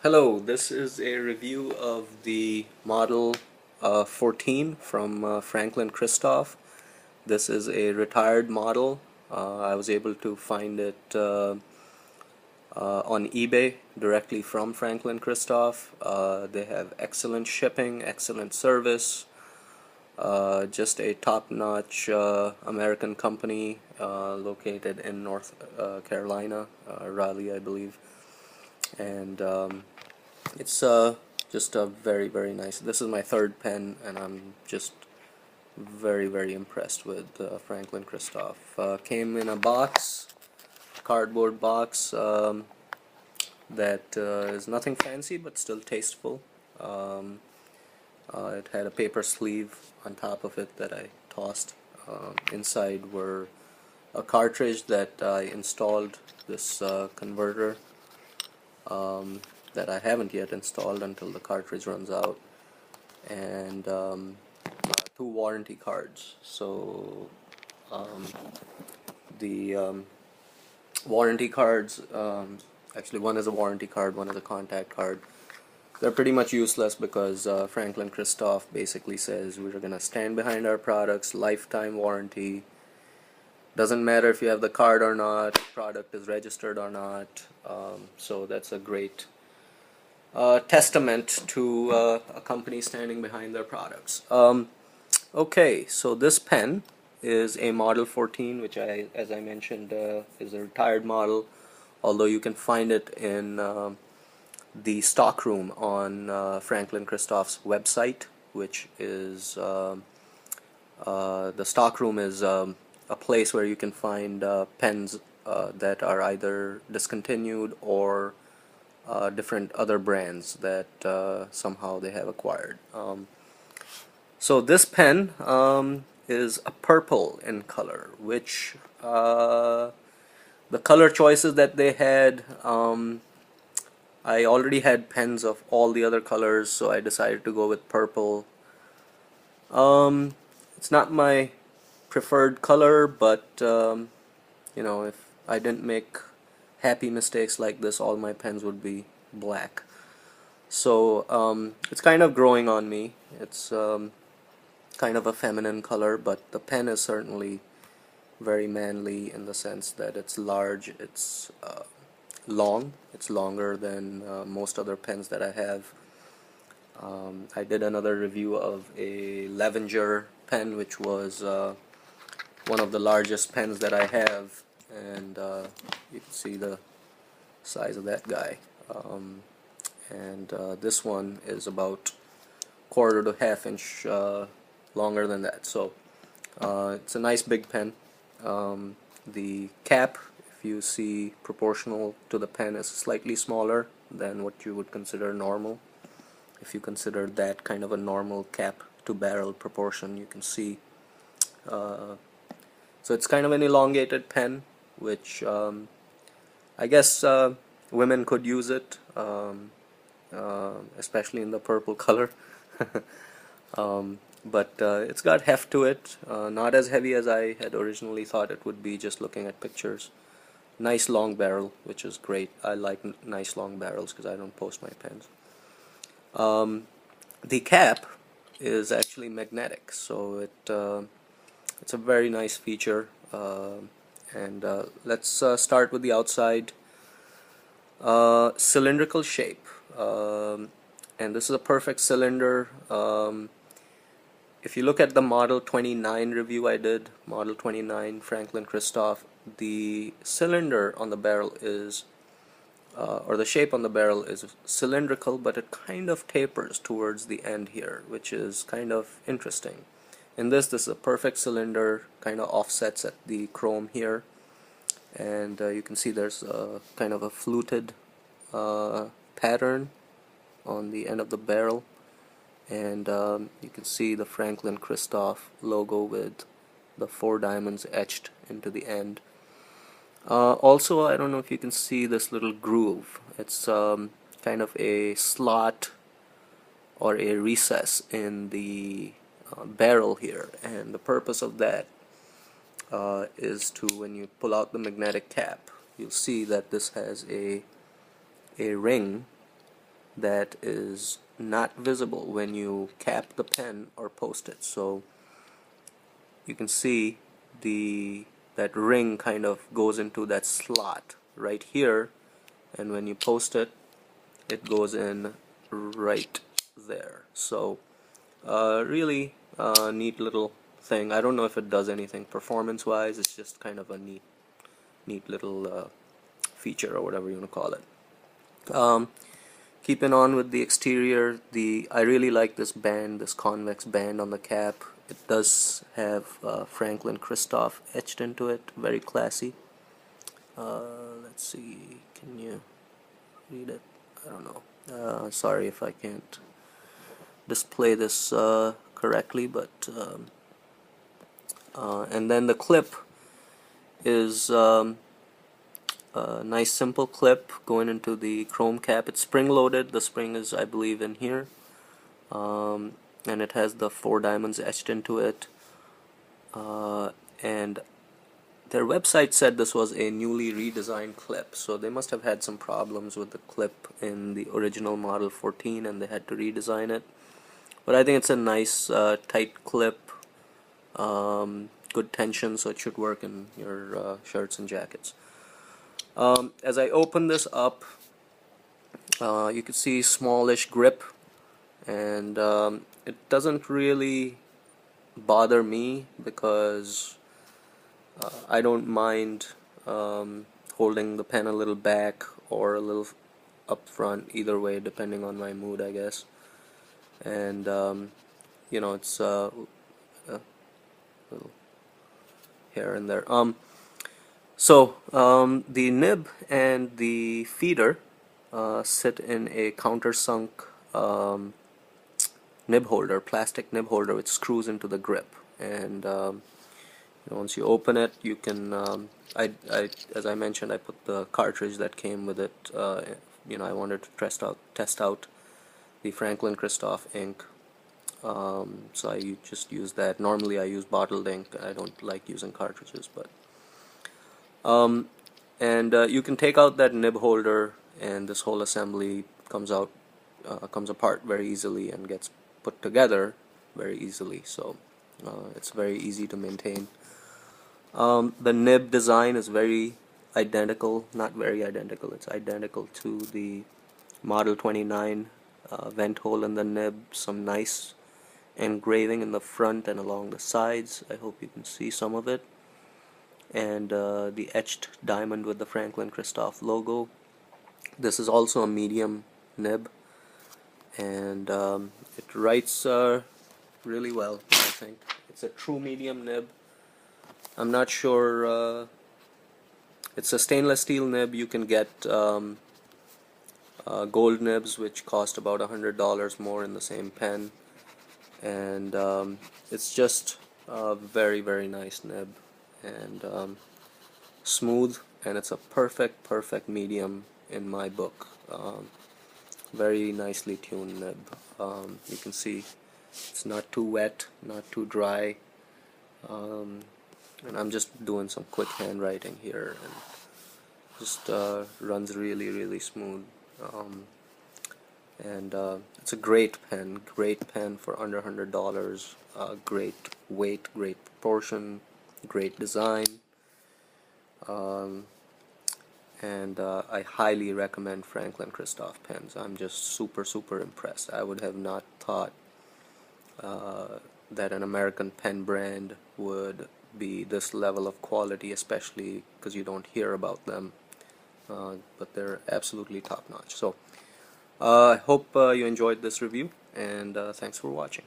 Hello, this is a review of the Model 14 from Franklin-Christoph. This is a retired model. I was able to find it on eBay directly from Franklin-Christoph. They have excellent shipping, excellent service, just a top-notch American company located in North Carolina, Raleigh, I believe. And it's just a very nice. This is my third pen, and I'm just very impressed with Franklin-Christoph. Came in a box, cardboard box that is nothing fancy but still tasteful. It had a paper sleeve on top of it that I tossed. Inside were a cartridge that I installed, this converter that I haven't yet installed until the cartridge runs out, and two warranty cards. So the warranty cards, actually one is a warranty card, one is a contact card. They're pretty much useless because Franklin-Christoph basically says we're going to stand behind our products, lifetime warranty. Doesn't matter if you have the card or not, product is registered or not. So that's a great testament to a company standing behind their products. Okay, so this pen is a Model 14, which as I mentioned, is a retired model, although you can find it in the stockroom on Franklin-Christoph's website, which is the stockroom is a place where you can find pens that are either discontinued or different other brands that somehow they have acquired. So this pen is a purple in color, which the color choices that they had, I already had pens of all the other colors, so I decided to go with purple. It's not my preferred color, but you know, if I didn't make happy mistakes like this, all my pens would be black. So it's kind of growing on me. It's kind of a feminine color, but the pen is certainly very manly in the sense that it's large, it's long, it's longer than most other pens that I have. I did another review of a Levenger pen, which was one of the largest pens that I have, and you can see the size of that guy. And this one is about quarter to half inch longer than that. So it's a nice big pen. The cap, if you see proportional to the pen, is slightly smaller than what you would consider normal. If you consider that kind of a normal cap to barrel proportion, you can see. So it's kind of an elongated pen, which I guess women could use it, especially in the purple color. But it's got heft to it, not as heavy as I had originally thought it would be just looking at pictures. Nice long barrel, which is great. I like nice long barrels because I don't post my pens. The cap is actually magnetic, so it's a very nice feature. And let's start with the outside. Cylindrical shape, and this is a perfect cylinder. If you look at the Model 29 review I did, Model 29 Franklin-Christoph, the cylinder on the barrel is or the shape on the barrel is cylindrical, but it kind of tapers towards the end here, which is kind of interesting. In this is a perfect cylinder, kind of offsets at the chrome here, and you can see there's a kind of a fluted pattern on the end of the barrel, and you can see the Franklin-Christoph logo with the 4 diamonds etched into the end. Also, I don't know if you can see this little groove. It's kind of a slot or a recess in the barrel here, and the purpose of that is to, when you pull out the magnetic cap, you'll see that this has a ring that is not visible when you cap the pen or post it. So you can see that ring kind of goes into that slot right here, and when you post it, it goes in right there. So really neat little thing. I don't know if it does anything performance wise. It's just kind of a neat little feature, or whatever you want to call it. Keeping on with the exterior, I really like this band, this convex band on the cap. It does have Franklin-Christoph etched into it, very classy. Let's see, can you read it? I don't know. Sorry if I can't display this correctly, but and then the clip is a nice simple clip going into the chrome cap. It's spring loaded. The spring is, I believe, in here, and it has the 4 diamonds etched into it, and their website said this was a newly redesigned clip, so they must have had some problems with the clip in the original Model 14 and they had to redesign it. But I think it's a nice tight clip, good tension, so it should work in your shirts and jackets. As I open this up, you can see smallish grip, and it doesn't really bother me because I don't mind holding the pen a little back or a little up front, either way, depending on my mood, I guess. And you know, it's a little here and there. So the nib and the feeder sit in a countersunk nib holder, plastic nib holder, which screws into the grip. And once you open it, you can, as I mentioned, I put the cartridge that came with it. I wanted to test out the Franklin-Christoph ink, so I just use that. Normally I use bottled ink. I don't like using cartridges, but you can take out that nib holder, and this whole assembly comes apart very easily and gets put together very easily. So it's very easy to maintain. The nib design is very identical, not very identical, it's identical to the Model 29 vent hole in the nib. Some nice engraving in the front and along the sides. I hope you can see some of it. And the etched diamond with the Franklin-Christoph logo. This is also a medium nib, and it writes really well, I think. It's a true medium nib. I'm not sure, it's a stainless steel nib. You can get gold nibs, which cost about $100 more in the same pen, and it's just a very, very nice nib, and smooth, and it's a perfect medium in my book. Very nicely tuned nib. You can see it's not too wet, not too dry, and I'm just doing some quick handwriting here, and just runs really smooth. And it's a great pen for under $100. Great weight, great proportion, great design, and I highly recommend Franklin-Christoph pens. I'm just super impressed. I would have not thought that an American pen brand would be this level of quality, especially because you don't hear about them, but they're absolutely top-notch. So I hope you enjoyed this review, and thanks for watching.